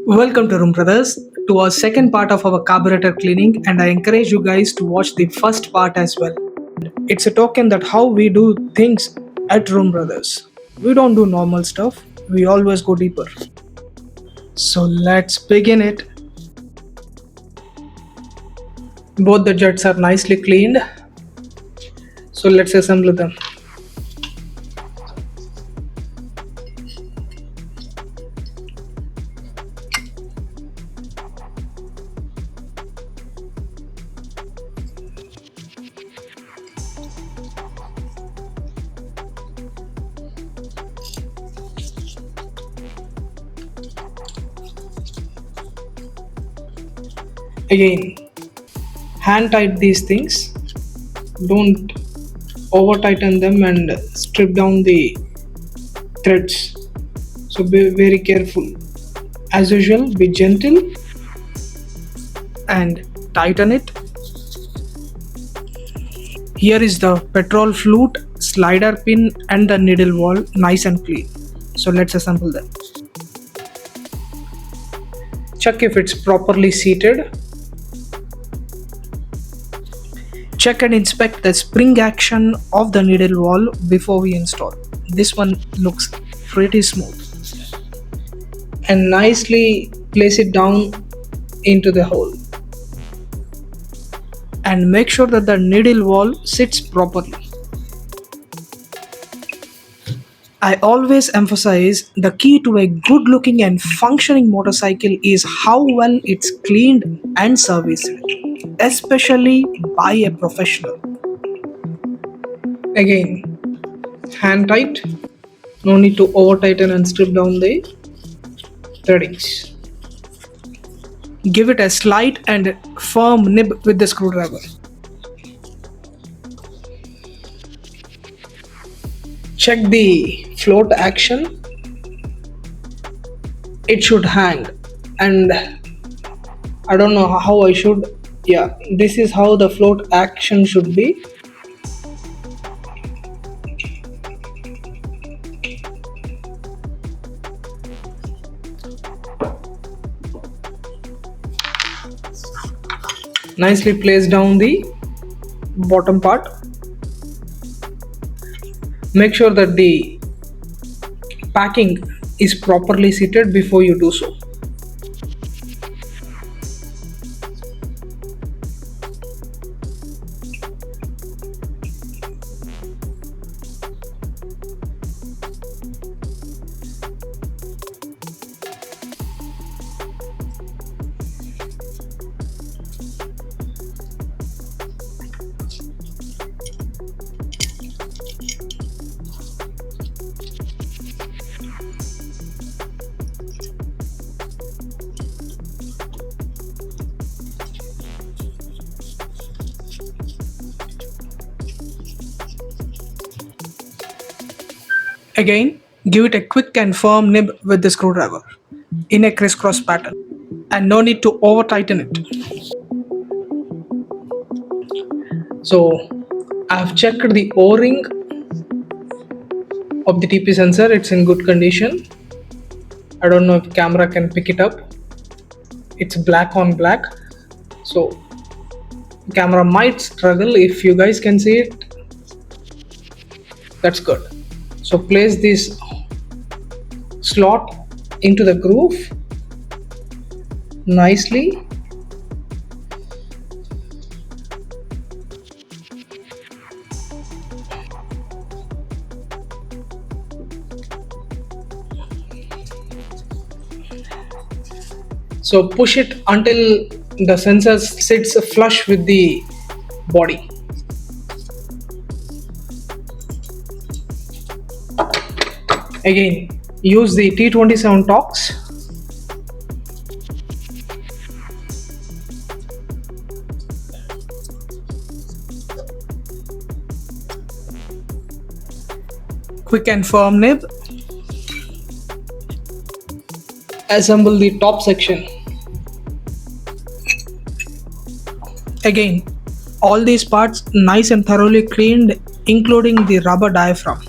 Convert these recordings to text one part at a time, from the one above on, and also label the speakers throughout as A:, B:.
A: Welcome to Room Brothers to our second part of our carburetor cleaning, and I encourage you guys to watch the first part as well. It's a token that how we do things at Room Brothers. We don't do normal stuff, we always go deeper. So let's begin it. Both the jets are nicely cleaned, so let's assemble them. Again, hand tight these things, don't over tighten them and strip down the threads, so be very careful. As usual, be gentle and tighten it. Here is the petrol flute, slider pin and the needle wall nice and clean, so let's assemble them. Check if it's properly seated. Check and inspect the spring action of the needle wall before we install. This one looks pretty smooth. And nicely place it down into the hole. And make sure that the needle wall sits properly. I always emphasize the key to a good looking and functioning motorcycle is how well it's cleaned and serviced, especially by a professional. Again, hand tight, no need to over tighten and strip down the threadings. Give it a slight and firm nib with the screwdriver. Check the float action. It should hang, and I don't know how I should. Yeah, this is how the float action should be. Nicely place down the bottom part. Make sure that the packing is properly seated before you do so. Again, give it a quick and firm nib with the screwdriver in a crisscross pattern, and no need to over tighten it. So I have checked the O-ring of the TP sensor, it's in good condition. I don't know if camera can pick it up. It's black on black, so camera might struggle. If you guys can see it, that's good. So place this slot into the groove nicely. So push it until the sensor sits flush with the body. Again, use the T27 Torx. Quick and firm nib. Assemble the top section. Again, all these parts nice and thoroughly cleaned, including the rubber diaphragm.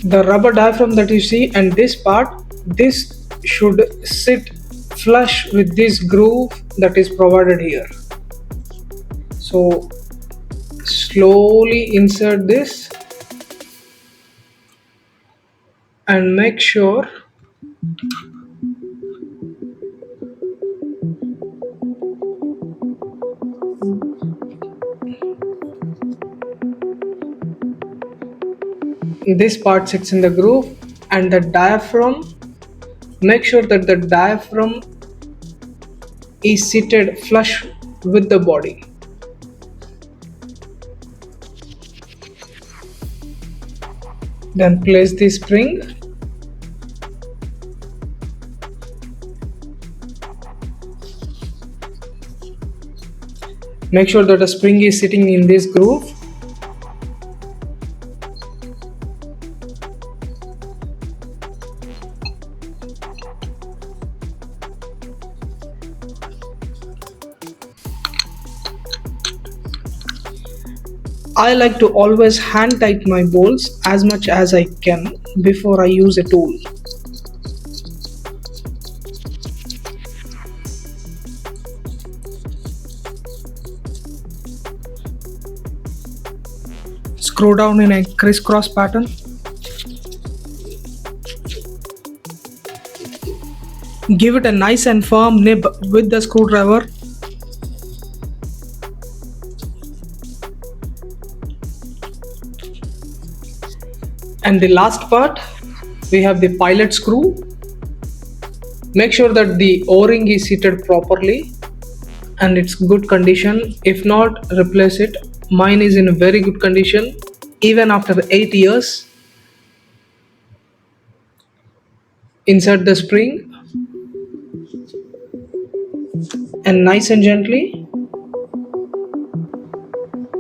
A: The rubber diaphragm that you see and this part this should sit flush with this groove that is provided here. So slowly insert this and make sure this part sits in the groove, and the diaphragm, make sure that the diaphragm is seated flush with the body. Then place the spring. Make sure that the spring is sitting in this groove. I like to always hand tighten my bolts as much as I can before I use a tool. Screw down in a crisscross pattern. Give it a nice and firm nib with the screwdriver. And the last part, we have the pilot screw. Make sure that the O-ring is seated properly and it's good condition. If not, replace it. Mine is in a very good condition even after 8 years. Insert the spring and nice and gently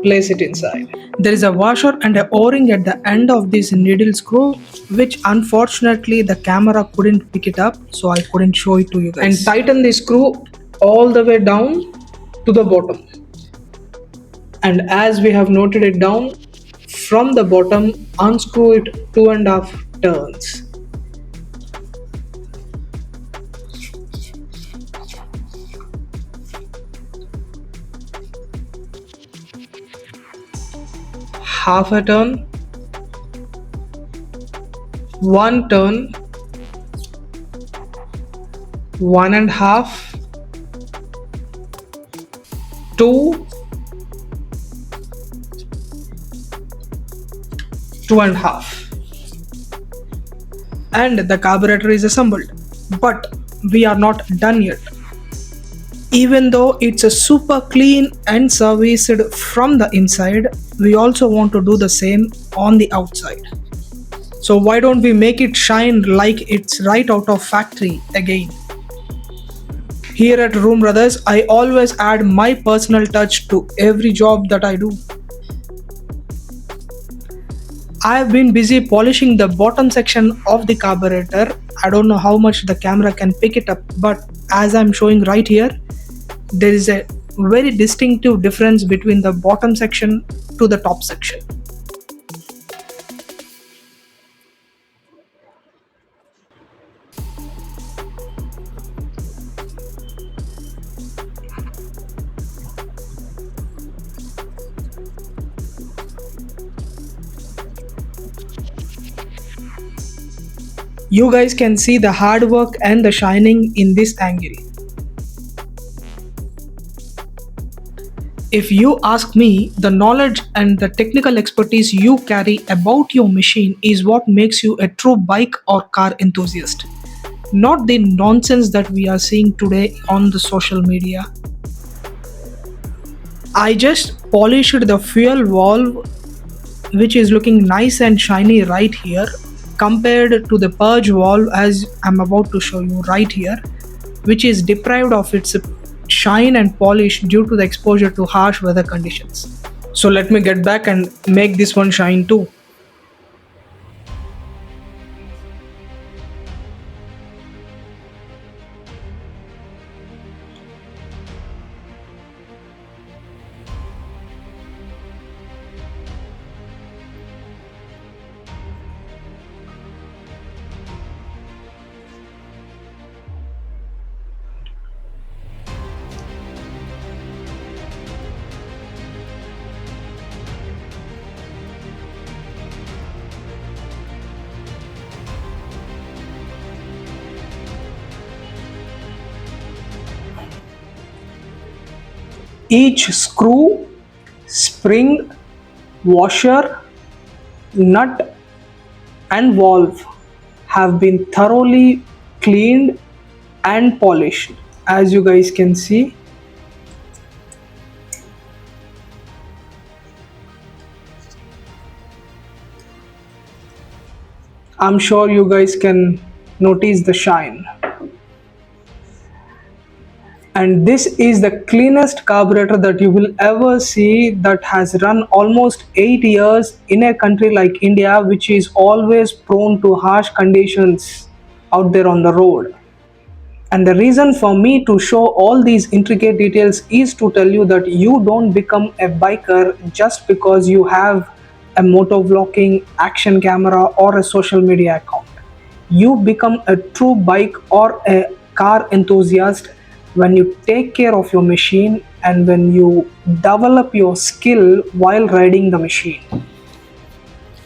A: place it inside. There is a washer and a O-ring at the end of this needle screw, which unfortunately the camera couldn't pick it up, so I couldn't show it to you guys. And tighten the screw all the way down to the bottom. And as we have noted it down, from the bottom unscrew it 2.5 turns. Half a turn, 1 turn, 1.5, 2, 2.5, and the carburetor is assembled. But we are not done yet. Even though it's a super clean and serviced from the inside, we also want to do the same on the outside. So why don't we make it shine like it's right out of factory again? Here at Room Brothers, I always add my personal touch to every job that I do. I have been busy polishing the bottom section of the carburetor. I don't know how much the camera can pick it up, but as I'm showing right here, there is a very distinctive difference between the bottom section to the top section. You guys can see the hard work and the shining in this angle. If you ask me, the knowledge and the technical expertise you carry about your machine is what makes you a true bike or car enthusiast, not the nonsense that we are seeing today on the social media. I just polished the fuel valve, which is looking nice and shiny right here, compared to the purge valve as I'm about to show you right here, which is deprived of its shine and polish due to the exposure to harsh weather conditions. So let me get back and make this one shine too. Each screw, spring, washer, nut and valve have been thoroughly cleaned and polished. As you guys can see, I'm sure you guys can notice the shine. And this is the cleanest carburetor that you will ever see, that has run almost 8 years in a country like India, which is always prone to harsh conditions out there on the road. And the reason for me to show all these intricate details is to tell you that you don't become a biker just because you have a motovlogging, action camera or a social media account. You become a true bike or a car enthusiast when you take care of your machine and when you develop your skill while riding the machine.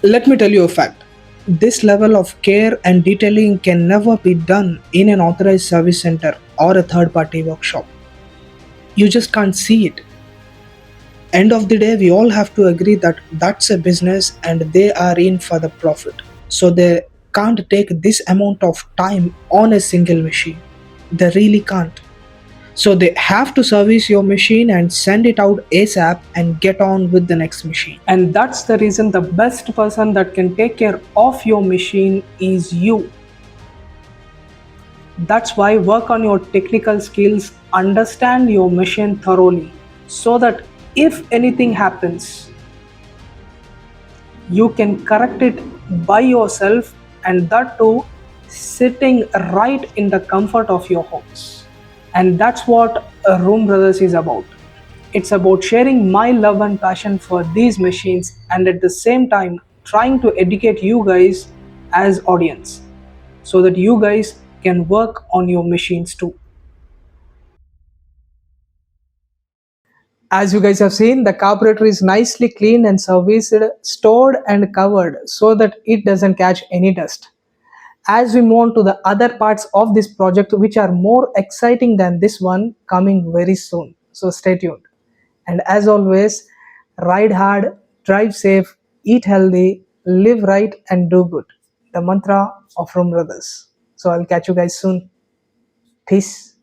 A: Let me tell you a fact. This level of care and detailing can never be done in an authorized service center or a third party workshop. You just can't see it. End of the day, we all have to agree that that's a business and they are in for the profit. So they can't take this amount of time on a single machine. They really can't. So they have to service your machine and send it out ASAP and get on with the next machine. And that's the reason the best person that can take care of your machine is you. That's why work on your technical skills, understand your machine thoroughly, so that if anything happens, you can correct it by yourself, and that too sitting right in the comfort of your homes. And that's what Room Brothers is about. It's about sharing my love and passion for these machines, and at the same time trying to educate you guys as audience, so that you guys can work on your machines too. As you guys have seen, the carburetor is nicely cleaned and serviced, stored and covered so that it doesn't catch any dust. As we move on to the other parts of this project, which are more exciting than this one, coming very soon. So stay tuned. And as always, ride hard, drive safe, eat healthy, live right and do good. The mantra of Room Brothers. So I'll catch you guys soon. Peace.